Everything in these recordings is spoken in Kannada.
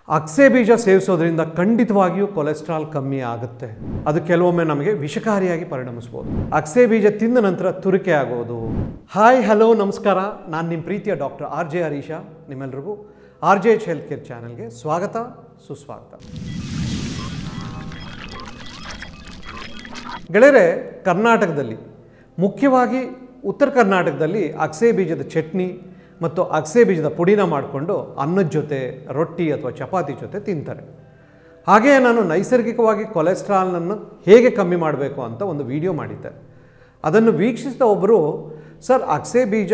ಅಗಸೆ ಬೀಜ ಸೇವಿಸೋದ್ರಿಂದ ಖಂಡಿತವಾಗಿಯೂ ಕೊಲೆಸ್ಟ್ರಾಲ್ ಕಮ್ಮಿ ಆಗುತ್ತೆ. ಅದು ಕೆಲವೊಮ್ಮೆ ನಮಗೆ ವಿಷಕಾರಿಯಾಗಿ ಪರಿಣಮಿಸಬಹುದು. ಅಗಸೆ ಬೀಜ ತಿಂದ ನಂತರ ತುರಿಕೆ ಆಗೋದು. ಹಾಯ್ ಹಲೋ ನಮಸ್ಕಾರ, ನಾನು ನಿಮ್ಮ ಪ್ರೀತಿಯ ಡಾಕ್ಟರ್ RJ ಹರೀಶ. ನಿಮ್ಮೆಲ್ಲರಿಗೂ RJH ಹೆಲ್ತ್ ಕೇರ್ ಚಾನಲ್ಗೆ ಸ್ವಾಗತ ಸುಸ್ವಾಗತ. ಗೆಳೆಯರೆ, ಕರ್ನಾಟಕದಲ್ಲಿ ಮುಖ್ಯವಾಗಿ ಉತ್ತರ ಕರ್ನಾಟಕದಲ್ಲಿ ಅಗಸೆ ಬೀಜದ ಚಟ್ನಿ ಮತ್ತು ಅಗಸೆ ಬೀಜದ ಪುಡಿನ ಮಾಡಿಕೊಂಡು ಅನ್ನದ ಜೊತೆ ರೊಟ್ಟಿ ಅಥವಾ ಚಪಾತಿ ಜೊತೆ ತಿಂತಾರೆ. ಹಾಗೆಯೇ ನಾನು ನೈಸರ್ಗಿಕವಾಗಿ ಕೊಲೆಸ್ಟ್ರಾಲ್ನನ್ನು ಹೇಗೆ ಕಮ್ಮಿ ಮಾಡಬೇಕು ಅಂತ ಒಂದು ವಿಡಿಯೋ ಮಾಡಿದ್ದೆ. ಅದನ್ನು ವೀಕ್ಷಿಸಿದ ಒಬ್ಬರು, ಸರ್ ಅಗಸೆ ಬೀಜ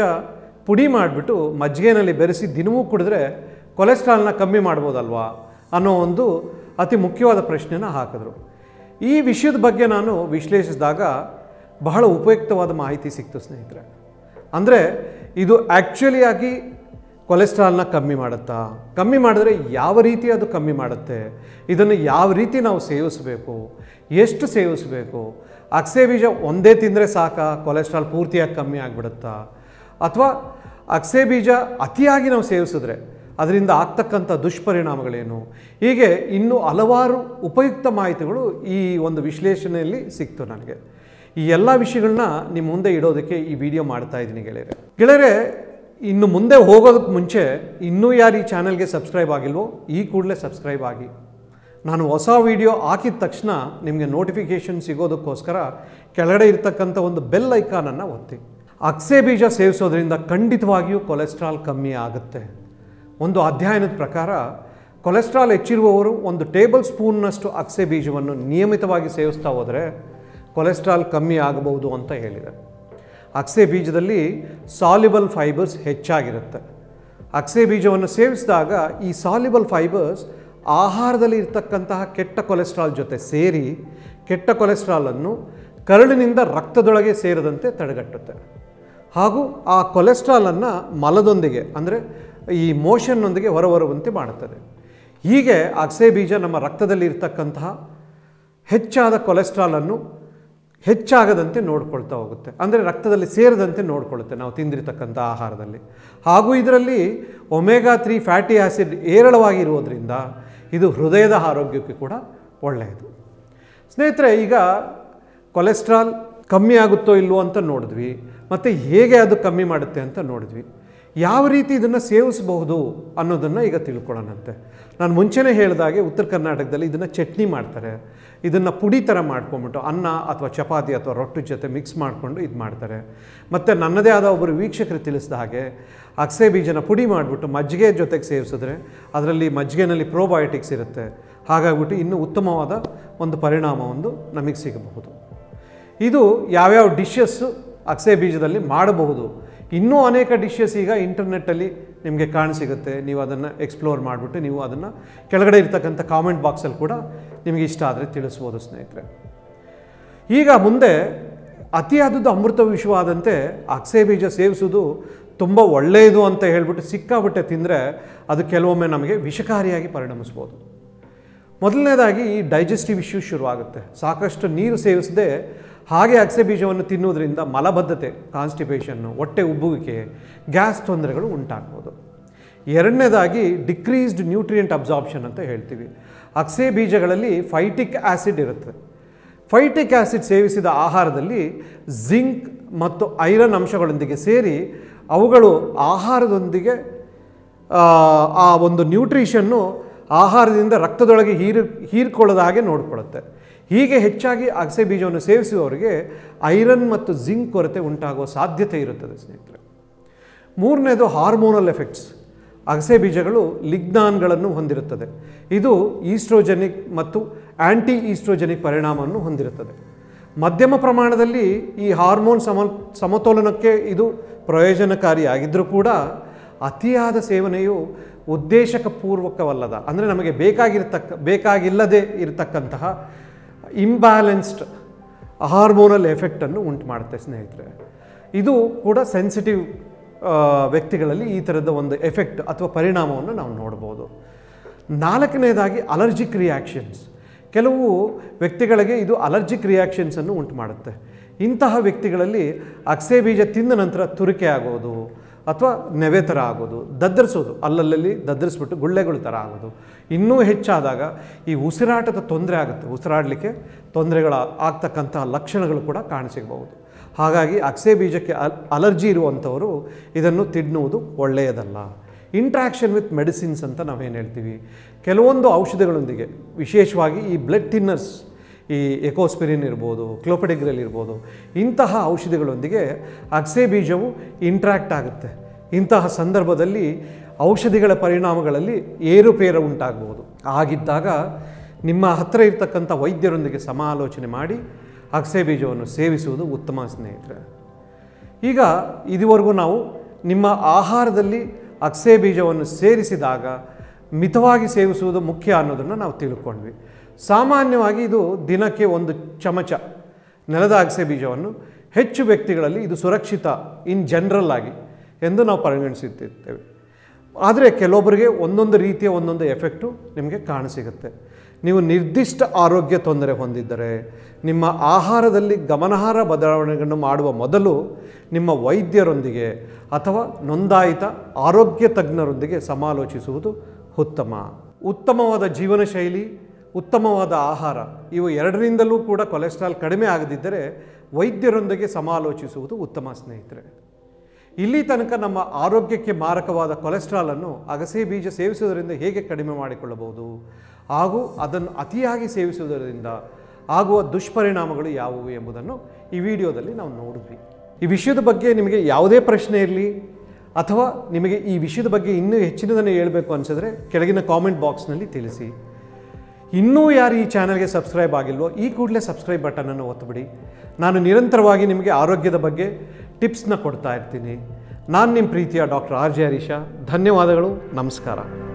ಪುಡಿ ಮಾಡಿಬಿಟ್ಟು ಮಜ್ಜಿಗೆನಲ್ಲಿ ಬೆರೆಸಿ ದಿನವೂ ಕುಡಿದ್ರೆ ಕೊಲೆಸ್ಟ್ರಾಲ್ನ ಕಮ್ಮಿ ಮಾಡ್ಬೋದಲ್ವಾ ಅನ್ನೋ ಒಂದು ಅತಿ ಮುಖ್ಯವಾದ ಪ್ರಶ್ನೆನ ಹಾಕಿದ್ರು. ಈ ವಿಷಯದ ಬಗ್ಗೆ ನಾನು ವಿಶ್ಲೇಷಿಸಿದಾಗ ಬಹಳ ಉಪಯುಕ್ತವಾದ ಮಾಹಿತಿ ಸಿಕ್ತು ಸ್ನೇಹಿತರೆ. ಅಂದರೆ ಇದು ಆ್ಯಕ್ಚುಲಿಯಾಗಿ ಕೊಲೆಸ್ಟ್ರಾಲ್ನ ಕಮ್ಮಿ ಮಾಡುತ್ತಾ, ಕಮ್ಮಿ ಮಾಡಿದ್ರೆ ಯಾವ ರೀತಿ ಅದು ಕಮ್ಮಿ ಮಾಡುತ್ತೆ, ಇದನ್ನು ಯಾವ ರೀತಿ ನಾವು ಸೇವಿಸಬೇಕು, ಎಷ್ಟು ಸೇವಿಸಬೇಕು, ಅಗಸೆ ಬೀಜ ಒಂದೇ ತಿಂದರೆ ಸಾಕಾ ಕೊಲೆಸ್ಟ್ರಾಲ್ ಪೂರ್ತಿಯಾಗಿ ಕಮ್ಮಿ ಆಗಿಬಿಡುತ್ತಾ, ಅಥವಾ ಅಗಸೆ ಬೀಜ ಅತಿಯಾಗಿ ನಾವು ಸೇವಿಸಿದ್ರೆ ಅದರಿಂದ ಆಗ್ತಕ್ಕಂಥ ದುಷ್ಪರಿಣಾಮಗಳೇನು, ಹೀಗೆ ಇನ್ನೂ ಹಲವಾರು ಉಪಯುಕ್ತ ಮಾಹಿತಿಗಳು ಈ ಒಂದು ವಿಶ್ಲೇಷಣೆಯಲ್ಲಿ ಸಿಕ್ತು ನನಗೆ. ಈ ಎಲ್ಲ ವಿಷಯಗಳನ್ನ ನಿಮ್ಮ ಮುಂದೆ ಇಡೋದಕ್ಕೆ ಈ ವಿಡಿಯೋ ಮಾಡ್ತಾ ಇದ್ದೀನಿ ಗೆಳೆಯರೆ. ಇನ್ನು ಮುಂದೆ ಹೋಗೋದಕ್ಕೆ ಮುಂಚೆ ಇನ್ನೂ ಯಾರು ಈ ಚಾನಲ್ಗೆ ಸಬ್ಸ್ಕ್ರೈಬ್ ಆಗಿಲ್ವೋ ಈ ಕೂಡಲೇ ಸಬ್ಸ್ಕ್ರೈಬ್ ಆಗಿ. ನಾನು ಹೊಸ ವಿಡಿಯೋ ಹಾಕಿದ ತಕ್ಷಣ ನಿಮಗೆ ನೋಟಿಫಿಕೇಷನ್ ಸಿಗೋದಕ್ಕೋಸ್ಕರ ಕೆಳಗಡೆ ಇರ್ತಕ್ಕಂಥ ಒಂದು ಬೆಲ್ ಐಕಾನನ್ನು ಒತ್ತಿ. ಅಗಸೆ ಬೀಜ ಸೇವಿಸೋದ್ರಿಂದ ಖಂಡಿತವಾಗಿಯೂ ಕೊಲೆಸ್ಟ್ರಾಲ್ ಕಮ್ಮಿ ಆಗುತ್ತೆ. ಒಂದು ಅಧ್ಯಯನದ ಪ್ರಕಾರ ಕೊಲೆಸ್ಟ್ರಾಲ್ ಹೆಚ್ಚಿರುವವರು 1 ಟೇಬಲ್ ಸ್ಪೂನ್ನಷ್ಟು ಅಗಸೆ ಬೀಜವನ್ನು ನಿಯಮಿತವಾಗಿ ಸೇವಿಸ್ತಾ ಹೋದರೆ ಕೊಲೆಸ್ಟ್ರಾಲ್ ಕಮ್ಮಿ ಆಗಬಹುದು ಅಂತ ಹೇಳಿದೆ. ಅಗಸೆ ಬೀಜದಲ್ಲಿ ಸಾಲ್ಯುಬಲ್ ಫೈಬರ್ಸ್ ಹೆಚ್ಚಾಗಿರುತ್ತೆ. ಅಗಸೆ ಬೀಜವನ್ನು ಸೇವಿಸಿದಾಗ ಈ ಸಾಲ್ಯುಬಲ್ ಫೈಬರ್ಸ್ ಆಹಾರದಲ್ಲಿ ಇರ್ತಕ್ಕಂತಹ ಕೆಟ್ಟ ಕೊಲೆಸ್ಟ್ರಾಲ್ ಜೊತೆ ಸೇರಿ ಕೆಟ್ಟ ಕೊಲೆಸ್ಟ್ರಾಲನ್ನು ಕರಳಿನಿಂದ ರಕ್ತದೊಳಗೆ ಸೇರದಂತೆ ತಡೆಗಟ್ಟುತ್ತೆ. ಹಾಗೂ ಆ ಕೊಲೆಸ್ಟ್ರಾಲನ್ನು ಮಲದೊಂದಿಗೆ ಅಂದರೆ ಈ ಮೋಷನ್ನೊಂದಿಗೆ ಹೊರಬರುವಂತೆ ಮಾಡುತ್ತದೆ. ಹೀಗೆ ಅಗಸೆ ಬೀಜ ನಮ್ಮ ರಕ್ತದಲ್ಲಿ ಇರ್ತಕ್ಕಂತಹ ಹೆಚ್ಚಾದ ಕೊಲೆಸ್ಟ್ರಾಲನ್ನು ಹೆಚ್ಚಾಗದಂತೆ ನೋಡ್ಕೊಳ್ತಾ ಹೋಗುತ್ತೆ. ಅಂದರೆ ರಕ್ತದಲ್ಲಿ ಸೇರದಂತೆ ನೋಡ್ಕೊಳ್ಳುತ್ತೆ ನಾವು ತಿಂದಿರ್ತಕ್ಕಂಥ ಆಹಾರದಲ್ಲಿ. ಹಾಗೂ ಇದರಲ್ಲಿ ಒಮೆಗಾ 3 ಫ್ಯಾಟಿ ಆ್ಯಸಿಡ್ ಹೇರಳವಾಗಿರುವುದರಿಂದ ಇದು ಹೃದಯದ ಆರೋಗ್ಯಕ್ಕೆ ಕೂಡ ಒಳ್ಳೆಯದು. ಸ್ನೇಹಿತರೆ, ಈಗ ಕೊಲೆಸ್ಟ್ರಾಲ್ ಕಮ್ಮಿ ಆಗುತ್ತೋ ಇಲ್ವೋ ಅಂತ ನೋಡಿದ್ವಿ, ಮತ್ತು ಹೇಗೆ ಅದು ಕಮ್ಮಿ ಮಾಡುತ್ತೆ ಅಂತ ನೋಡಿದ್ವಿ. ಯಾವ ರೀತಿ ಇದನ್ನು ಸೇವಿಸಬಹುದು ಅನ್ನೋದನ್ನು ಈಗ ತಿಳ್ಕೊಳ್ಳೋಣಂತೆ. ನಾನು ಮುಂಚೆನೇ ಹೇಳಿದಾಗೆ ಉತ್ತರ ಕರ್ನಾಟಕದಲ್ಲಿ ಇದನ್ನು ಚಟ್ನಿ ಮಾಡ್ತಾರೆ. ಇದನ್ನು ಪುಡಿ ಥರ ಮಾಡ್ಕೊಂಬಿಟ್ಟು ಅನ್ನ ಅಥವಾ ಚಪಾತಿ ಅಥವಾ ರೊಟ್ಟಿ ಜೊತೆ ಮಿಕ್ಸ್ ಮಾಡಿಕೊಂಡು ಇದು ಮಾಡ್ತಾರೆ. ಮತ್ತು ನನ್ನದೇ ಆದ ಒಬ್ಬರು ವೀಕ್ಷಕರು ತಿಳಿಸಿದ ಹಾಗೆ ಅಗಸೆ ಬೀಜನ ಪುಡಿ ಮಾಡಿಬಿಟ್ಟು ಮಜ್ಜಿಗೆ ಜೊತೆಗೆ ಸೇವಿಸಿದ್ರೆ ಅದರಲ್ಲಿ ಮಜ್ಜಿಗೆನಲ್ಲಿ ಪ್ರೋಬಯೋಟಿಕ್ಸ್ ಇರುತ್ತೆ. ಹಾಗಾಗ್ಬಿಟ್ಟು ಇನ್ನೂ ಉತ್ತಮವಾದ ಒಂದು ಪರಿಣಾಮ ನಮಗೆ ಸಿಗಬಹುದು. ಇದು ಯಾವ್ಯಾವ ಡಿಶಸ್ಸು ಅಗಸೆ ಬೀಜದಲ್ಲಿ ಮಾಡಬಹುದು. ಇನ್ನೂ ಅನೇಕ ಡಿಶಸ್ ಈಗ ಇಂಟರ್ನೆಟ್ಟಲ್ಲಿ ನಿಮಗೆ ಕಾಣಸಿಗುತ್ತೆ. ನೀವು ಅದನ್ನು ಎಕ್ಸ್ಪ್ಲೋರ್ ಮಾಡಿಬಿಟ್ಟು ನೀವು ಅದನ್ನು ಕೆಳಗಡೆ ಇರ್ತಕ್ಕಂಥ ಕಾಮೆಂಟ್ ಬಾಕ್ಸಲ್ಲಿ ಕೂಡ ನಿಮಗೆ ಇಷ್ಟ ಆದರೆ ತಿಳಿಸ್ಬೋದು ಸ್ನೇಹಿತರೆ. ಈಗ ಮುಂದೆ ಅತಿಯಾದದ್ದು ಅಮೃತ ವಿಷವಾದಂತೆ ಅಗಸೆ ಬೀಜ ಸೇವಿಸೋದು ತುಂಬ ಒಳ್ಳೆಯದು ಅಂತ ಹೇಳಿಬಿಟ್ಟು ಸಿಕ್ಕಾಬಿಟ್ಟೆ ತಿಂದರೆ ಅದು ಕೆಲವೊಮ್ಮೆ ನಮಗೆ ವಿಷಕಾರಿಯಾಗಿ ಪರಿಣಮಿಸ್ಬೋದು. ಮೊದಲನೇದಾಗಿ ಈ ಡೈಜೆಸ್ಟಿವ್ ಇಶ್ಯೂ ಶುರುವಾಗುತ್ತೆ. ಸಾಕಷ್ಟು ನೀರು ಸೇವಿಸದೆ ಹಾಗೆ ಅಗಸೆ ಬೀಜವನ್ನು ತಿನ್ನುವುದರಿಂದ ಮಲಬದ್ಧತೆ, ಕಾನ್ಸ್ಟಿಪೇಷನ್ನು, ಹೊಟ್ಟೆ ಉಬ್ಬುವಿಕೆ, ಗ್ಯಾಸ್ ತೊಂದರೆಗಳು ಉಂಟಾಗ್ಬೋದು. ಎರಡನೇದಾಗಿ ಡಿಕ್ರೀಸ್ಡ್ ನ್ಯೂಟ್ರಿಯೆಂಟ್ ಅಬ್ಸಾರ್ಪ್ಷನ್ ಅಂತ ಹೇಳ್ತೀವಿ. ಅಗಸೆ ಬೀಜಗಳಲ್ಲಿ ಫೈಟಿಕ್ ಆ್ಯಸಿಡ್ ಇರುತ್ತೆ. ಫೈಟಿಕ್ ಆ್ಯಸಿಡ್ ಸೇವಿಸಿದ ಆಹಾರದಲ್ಲಿ ಜಿಂಕ್ ಮತ್ತು ಐರನ್ ಅಂಶಗಳೊಂದಿಗೆ ಸೇರಿ ಅವುಗಳು ಆಹಾರದೊಂದಿಗೆ ಆ ಒಂದು ನ್ಯೂಟ್ರಿಷನ್ನು ಆಹಾರದಿಂದ ರಕ್ತದೊಳಗೆ ಹೀರ್ಕೊಳ್ಳೋದ ಹಾಗೆ ನೋಡಿಕೊಳ್ಳುತ್ತೆ. ಹೀಗೆ ಹೆಚ್ಚಾಗಿ ಅಗಸೆ ಬೀಜವನ್ನು ಸೇವಿಸುವವರಿಗೆ ಐರನ್ ಮತ್ತು ಜಿಂಕ್ ಕೊರತೆ ಉಂಟಾಗುವ ಸಾಧ್ಯತೆ ಇರುತ್ತದೆ ಸ್ನೇಹಿತರೆ. ಮೂರನೇದು ಹಾರ್ಮೋನಲ್ ಎಫೆಕ್ಟ್ಸ್. ಅಗಸೆ ಬೀಜಗಳು ಲಿಗ್ನಾನ್ಗಳನ್ನು ಹೊಂದಿರುತ್ತದೆ. ಇದು ಈಸ್ಟ್ರೋಜೆನಿಕ್ ಮತ್ತು ಆ್ಯಂಟಿ ಈಸ್ಟ್ರೋಜೆನಿಕ್ ಪರಿಣಾಮವನ್ನು ಹೊಂದಿರುತ್ತದೆ. ಮಧ್ಯಮ ಪ್ರಮಾಣದಲ್ಲಿ ಈ ಹಾರ್ಮೋನ್ ಸಮತೋಲನಕ್ಕೆ ಇದು ಪ್ರಯೋಜನಕಾರಿಯಾಗಿದ್ದರೂ ಕೂಡ ಅತಿಯಾದ ಸೇವನೆಯು ಉದ್ದೇಶಪೂರ್ವಕವಲ್ಲದ, ಅಂದರೆ ನಮಗೆ ಬೇಕಾಗಿಲ್ಲದೆ ಇರತಕ್ಕಂತಹ ಇಂಬ್ಯಾಲೆನ್ಸ್ಡ್ ಹಾರ್ಮೋನಲ್ ಎಫೆಕ್ಟನ್ನು ಉಂಟು ಮಾಡುತ್ತೆ ಸ್ನೇಹಿತರೆ. ಇದು ಕೂಡ ಸೆನ್ಸಿಟಿವ್ ವ್ಯಕ್ತಿಗಳಲ್ಲಿ ಈ ಥರದ ಒಂದು ಎಫೆಕ್ಟ್ ಅಥವಾ ಪರಿಣಾಮವನ್ನು ನಾವು ನೋಡ್ಬೋದು. ನಾಲ್ಕನೇದಾಗಿ ಅಲರ್ಜಿಕ್ ರಿಯಾಕ್ಷನ್ಸ್. ಕೆಲವು ವ್ಯಕ್ತಿಗಳಿಗೆ ಇದು ಅಲರ್ಜಿಕ್ ರಿಯಾಕ್ಷನ್ಸನ್ನು ಉಂಟು ಮಾಡುತ್ತೆ. ಇಂತಹ ವ್ಯಕ್ತಿಗಳಲ್ಲಿ ಅಗಸೆ ಬೀಜ ತಿಂದ ನಂತರ ತುರಿಕೆ ಆಗೋದು, ಅಥವಾ ನೆವೆ ಥರ ಆಗೋದು, ದದ್ದರಿಸೋದು, ಅಲ್ಲಲ್ಲಿ ದದ್ದರಿಸ್ಬಿಟ್ಟು ಗುಳ್ಳೆಗಳ ಥರ ಆಗೋದು. ಇನ್ನೂ ಹೆಚ್ಚಾದಾಗ ಈ ಉಸಿರಾಟದ ತೊಂದರೆ ಆಗುತ್ತೆ, ಉಸಿರಾಡಲಿಕ್ಕೆ ಆಗ್ತಕ್ಕಂತಹ ಲಕ್ಷಣಗಳು ಕೂಡ ಕಾಣಸಿಗಬಹುದು. ಹಾಗಾಗಿ ಅಗಸೆ ಬೀಜಕ್ಕೆ ಅಲರ್ಜಿ ಇರುವಂಥವರು ಇದನ್ನು ತಿನ್ನುವುದು ಒಳ್ಳೆಯದಲ್ಲ. ಇಂಟ್ರಾಕ್ಷನ್ ವಿತ್ ಮೆಡಿಸಿನ್ಸ್ ಅಂತ ನಾವೇನು ಹೇಳ್ತೀವಿ, ಕೆಲವೊಂದು ಔಷಧಿಗಳೊಂದಿಗೆ, ವಿಶೇಷವಾಗಿ ಈ ಬ್ಲಡ್ ಥಿನ್ನರ್ಸ್, ಈ ಎಕೋಸ್ಪಿರಿನ್ ಇರ್ಬೋದು, ಕ್ಲೋಪೆಡಿಗ್ರೆಲ್ ಇರ್ಬೋದು, ಇಂತಹ ಔಷಧಿಗಳೊಂದಿಗೆ ಅಗಸೆ ಬೀಜವು ಇಂಟ್ರಾಕ್ಟ್ ಆಗುತ್ತೆ. ಇಂತಹ ಸಂದರ್ಭದಲ್ಲಿ ಔಷಧಿಗಳ ಪರಿಣಾಮಗಳಲ್ಲಿ ಏರುಪೇರು ಉಂಟಾಗಬಹುದು. ಆಗಿದ್ದಾಗ ನಿಮ್ಮ ಹತ್ತಿರ ಇರ್ತಕ್ಕಂಥ ವೈದ್ಯರೊಂದಿಗೆ ಸಮಾಲೋಚನೆ ಮಾಡಿ ಅಗಸೆ ಬೀಜವನ್ನು ಸೇವಿಸುವುದು ಉತ್ತಮ ಸ್ನೇಹಿತರೆ. ಈಗ ಇದುವರೆಗೂ ನಾವು ನಿಮ್ಮ ಆಹಾರದಲ್ಲಿ ಅಗಸೆ ಬೀಜವನ್ನು ಸೇರಿಸಿದಾಗ ಮಿತವಾಗಿ ಸೇವಿಸುವುದು ಮುಖ್ಯ ಅನ್ನೋದನ್ನು ನಾವು ತಿಳ್ಕೊಂಡ್ವಿ. ಸಾಮಾನ್ಯವಾಗಿ ಇದು ದಿನಕ್ಕೆ 1 ಚಮಚ ನೆಲದ ಅಗಸೆ ಬೀಜವನ್ನು ಹೆಚ್ಚು ವ್ಯಕ್ತಿಗಳಲ್ಲಿ ಇದು ಸುರಕ್ಷಿತ ಇನ್ ಜನರಲ್ ಆಗಿ ಎಂದು ನಾವು ಪರಿಗಣಿಸುತ್ತಿರ್ತೇವೆ. ಆದರೆ ಕೆಲವೊಬ್ಬರಿಗೆ ಒಂದೊಂದು ರೀತಿಯ ಒಂದೊಂದು ಎಫೆಕ್ಟು ನಿಮಗೆ ಕಾಣಸಿಗುತ್ತೆ. ನೀವು ನಿರ್ದಿಷ್ಟ ಆರೋಗ್ಯ ತೊಂದರೆ ಹೊಂದಿದ್ದರೆ ನಿಮ್ಮ ಆಹಾರದಲ್ಲಿ ಗಮನಾರ್ಹ ಬದಲಾವಣೆಗಳನ್ನು ಮಾಡುವ ಮೊದಲು ನಿಮ್ಮ ವೈದ್ಯರೊಂದಿಗೆ ಅಥವಾ ನೋಂದಾಯಿತ ಆರೋಗ್ಯ ತಜ್ಞರೊಂದಿಗೆ ಸಮಾಲೋಚಿಸುವುದು ಉತ್ತಮ. ಉತ್ತಮವಾದ ಜೀವನ ಶೈಲಿ, ಉತ್ತಮವಾದ ಆಹಾರ, ಇವು ಎರಡರಿಂದಲೂ ಕೂಡ ಕೊಲೆಸ್ಟ್ರಾಲ್ ಕಡಿಮೆ ಆಗದಿದ್ದರೆ ವೈದ್ಯರೊಂದಿಗೆ ಸಮಾಲೋಚಿಸುವುದು ಉತ್ತಮ ಸ್ನೇಹಿತರೆ. ಇಲ್ಲಿ ತನಕ ನಮ್ಮ ಆರೋಗ್ಯಕ್ಕೆ ಮಾರಕವಾದ ಕೊಲೆಸ್ಟ್ರಾಲನ್ನು ಅಗಸೆ ಬೀಜ ಸೇವಿಸುವುದರಿಂದ ಹೇಗೆ ಕಡಿಮೆ ಮಾಡಿಕೊಳ್ಳಬಹುದು ಹಾಗೂ ಅದನ್ನು ಅತಿಯಾಗಿ ಸೇವಿಸುವುದರಿಂದ ಆಗುವ ದುಷ್ಪರಿಣಾಮಗಳು ಯಾವುವು ಎಂಬುದನ್ನು ಈ ವಿಡಿಯೋದಲ್ಲಿ ನಾವು ನೋಡಿದ್ವಿ. ಈ ವಿಷಯದ ಬಗ್ಗೆ ನಿಮಗೆ ಯಾವುದೇ ಪ್ರಶ್ನೆ ಇರಲಿ ಅಥವಾ ನಿಮಗೆ ಈ ವಿಷಯದ ಬಗ್ಗೆ ಇನ್ನೂ ಹೆಚ್ಚಿನದನ್ನು ಹೇಳಬೇಕು ಅನಿಸಿದ್ರೆ ಕೆಳಗಿನ ಕಾಮೆಂಟ್ ಬಾಕ್ಸ್ನಲ್ಲಿ ತಿಳಿಸಿ. ಇನ್ನೂ ಯಾರು ಈ ಚಾನಲ್ಗೆ ಸಬ್ಸ್ಕ್ರೈಬ್ ಆಗಿಲ್ವೋ ಈ ಕೂಡಲೇ ಸಬ್ಸ್ಕ್ರೈಬ್ ಬಟನನ್ನು ಒತ್ತುಬಿಡಿ. ನಾನು ನಿರಂತರವಾಗಿ ನಿಮಗೆ ಆರೋಗ್ಯದ ಬಗ್ಗೆ ಟಿಪ್ಸ್ನ ಕೊಡ್ತಾ ಇರ್ತೀನಿ. ನಾನು ನಿಮ್ಮ ಪ್ರೀತಿಯ ಡಾಕ್ಟರ್ RJ ಹರೀಶ. ಧನ್ಯವಾದಗಳು. ನಮಸ್ಕಾರ.